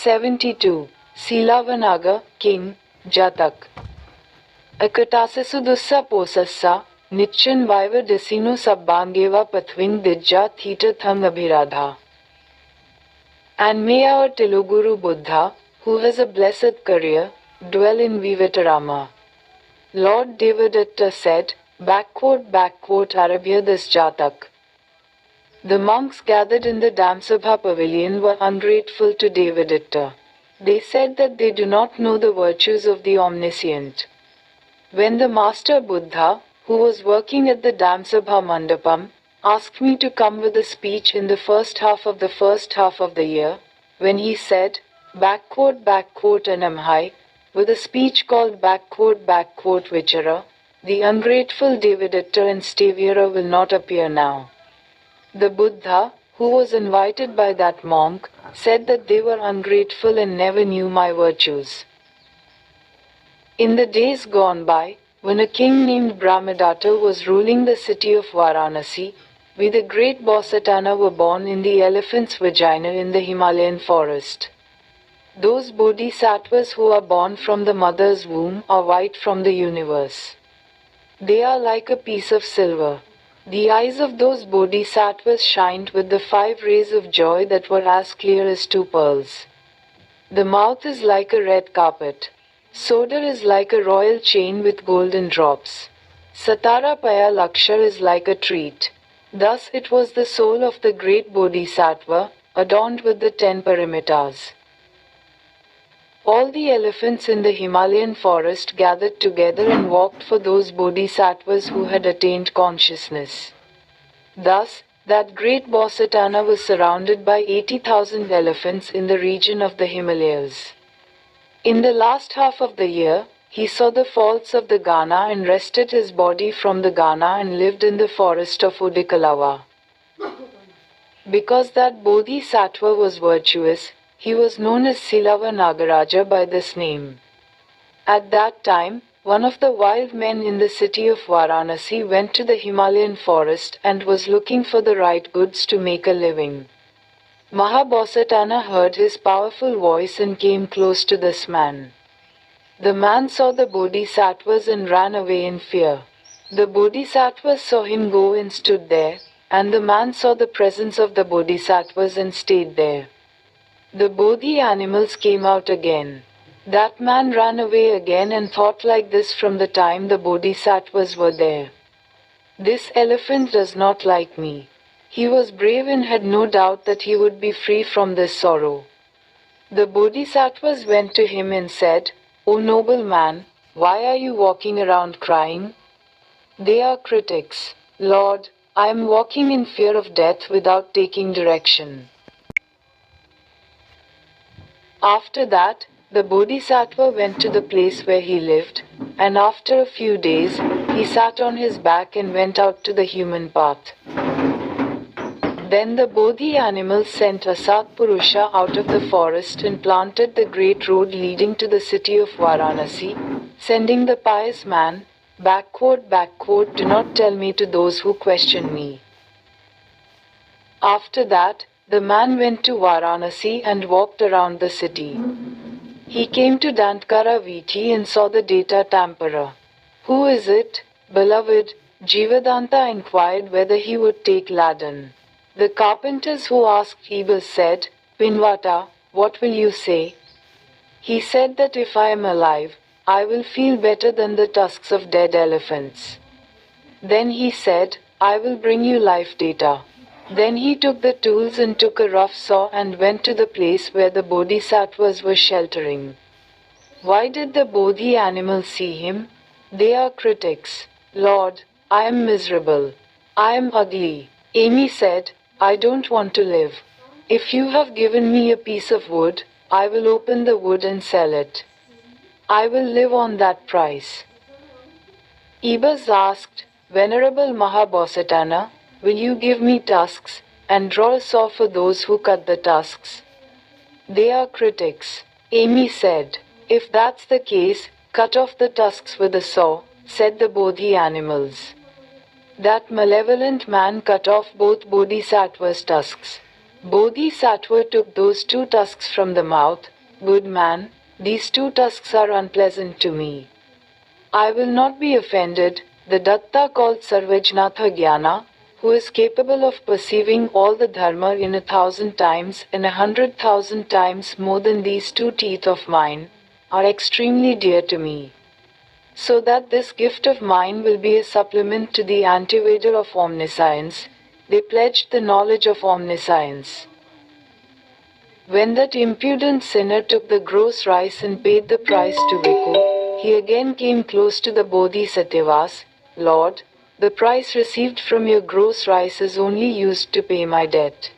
72.Selavanaga, King, Jataka. Akatasisu posassa, Nichan viva desino sabbangeva pathving dijja theta thang abhiradha. And may our Teluguru Buddha, who has a blessed career, dwell in Vivetarama. Lord Devadatta said, Arabia this Jatak. The monks gathered in the Damsabha pavilion were ungrateful to Devadatta. They said that they do not know the virtues of the Omniscient. When the Master Buddha, who was working at the Damsabha Mandapam, asked me to come with a speech in the first half of the year, when he said, Anamhai, with a speech called Vichara, the ungrateful Devadatta and Stavira will not appear now. The Buddha, who was invited by that monk, said that they were ungrateful and never knew my virtues. In the days gone by, when a king named Brahmadatta was ruling the city of Varanasi, we the great Bodhisattvas were born in the elephant's vagina in the Himalayan forest. Those bodhisattvas who are born from the mother's womb are white from the universe. They are like a piece of silver. The eyes of those bodhisattvas shined with the 5 rays of joy that were as clear as 2 pearls. The mouth is like a red carpet. Soda is like a royal chain with golden drops. Satara Paya Lakshar is like a treat. Thus it was the soul of the great bodhisattva, adorned with the 10 paramitas. All the elephants in the Himalayan forest gathered together and walked for those bodhisattvas who had attained consciousness. Thus, that great Bodhisattva was surrounded by 80,000 elephants in the region of the Himalayas. In the last half of the year, he saw the faults of the Gana and wrested his body from the Gana and lived in the forest of Udikalava. Because that bodhisattva was virtuous, he was known as Selavanaga by this name. At that time, one of the wild men in the city of Varanasi went to the Himalayan forest and was looking for the right goods to make a living. Mahabodhisattva heard his powerful voice and came close to this man. The man saw the bodhisattvas and ran away in fear. The bodhisattvas saw him go and stood there, and the man saw the presence of the bodhisattvas and stayed there. The bodhi animals came out again. That man ran away again and thought like this from the time the bodhisattvas were there. This elephant does not like me. He was brave and had no doubt that he would be free from this sorrow. The bodhisattvas went to him and said, O noble man, why are you walking around crying? They are critics. Lord, I am walking in fear of death without taking direction. After that, the bodhisattva went to the place where he lived, and after a few days, he sat on his back and went out to the human path. Then the bodhi animals sent a Satpurusha out of the forest and planted the great road leading to the city of Varanasi, sending the pious man, do not tell me to those who question me. After that, the man went to Varanasi and walked around the city. He came to Dantkara Vithi and saw the data tamperer. Who is it, beloved? Jivadanta inquired whether he would take ladon. The carpenters who asked Ebus said, Pinvata, what will you say? He said that if I am alive, I will feel better than the tusks of dead elephants. Then he said, I will bring you life data. Then he took the tools and took a rough saw and went to the place where the bodhisattvas were sheltering. Why did the bodhi animals see him? They are critics. Lord, I am miserable. I am ugly. Amy said, I don't want to live. If you have given me a piece of wood, I will open the wood and sell it. I will live on that price. Ebus asked, Venerable Mahabodhisattva, will you give me tusks, and draw a saw for those who cut the tusks? They are critics. Amy said, If that's the case, cut off the tusks with a saw, said the bodhi animals. That malevolent man cut off both bodhisattva's tusks. Bodhisattva took those 2 tusks from the mouth, Good man, these two tusks are unpleasant to me. I will not be offended, the Datta called Sarvajnatha Jnana, who is capable of perceiving all the dharma in 1,000 times and 100,000 times more than these two teeth of mine, are extremely dear to me. So that this gift of mine will be a supplement to the antivedal of omniscience, they pledged the knowledge of omniscience. When that impudent sinner took the gross rice and paid the price to Viku, he again came close to the Bodhisattvas. Lord, the price received from your gross rice is only used to pay my debt.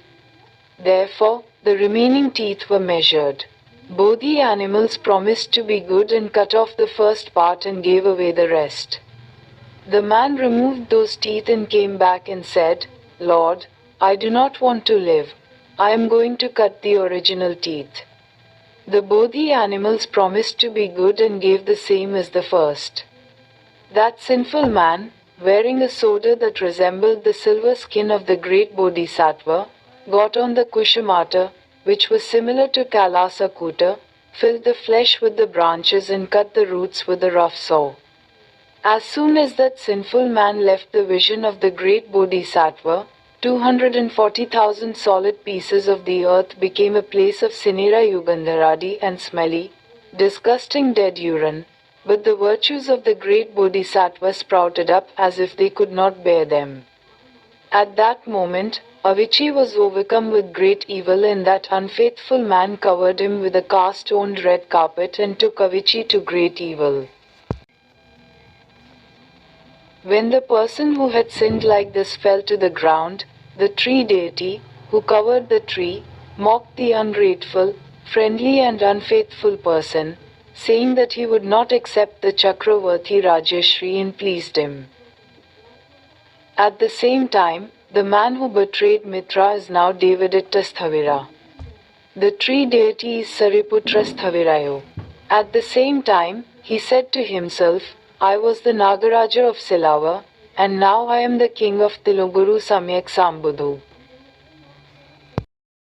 Therefore, the remaining teeth were measured. Bodhi animals promised to be good and cut off the first part and gave away the rest. The man removed those teeth and came back and said, Lord, I do not want to live. I am going to cut the original teeth. The Bodhi animals promised to be good and gave the same as the first. That sinful man, wearing a sword that resembled the silver skin of the great Bodhisattva, got on the Kushamata, which was similar to Kalasakuta, filled the flesh with the branches and cut the roots with a rough saw. As soon as that sinful man left the vision of the great Bodhisattva, 240,000 solid pieces of the earth became a place of Sinera Yugandharadi and smelly, disgusting dead urine, but the virtues of the great Bodhisattva sprouted up as if they could not bear them. At that moment, Avicii was overcome with great evil and that unfaithful man covered him with a cast-owned red carpet and took Avicii to great evil. When the person who had sinned like this fell to the ground, the tree deity, who covered the tree, mocked the ungrateful, friendly and unfaithful person, saying that he would not accept the Chakravarti Rajyashri and pleased him. At the same time, the man who betrayed Mitra is now Devadatta Sthavira. The tree deity is Sariputra Sthavirayo. At the same time, he said to himself, I was the Nagaraja of Silava, and now I am the king of Tiluguru Samyak Sambudhu.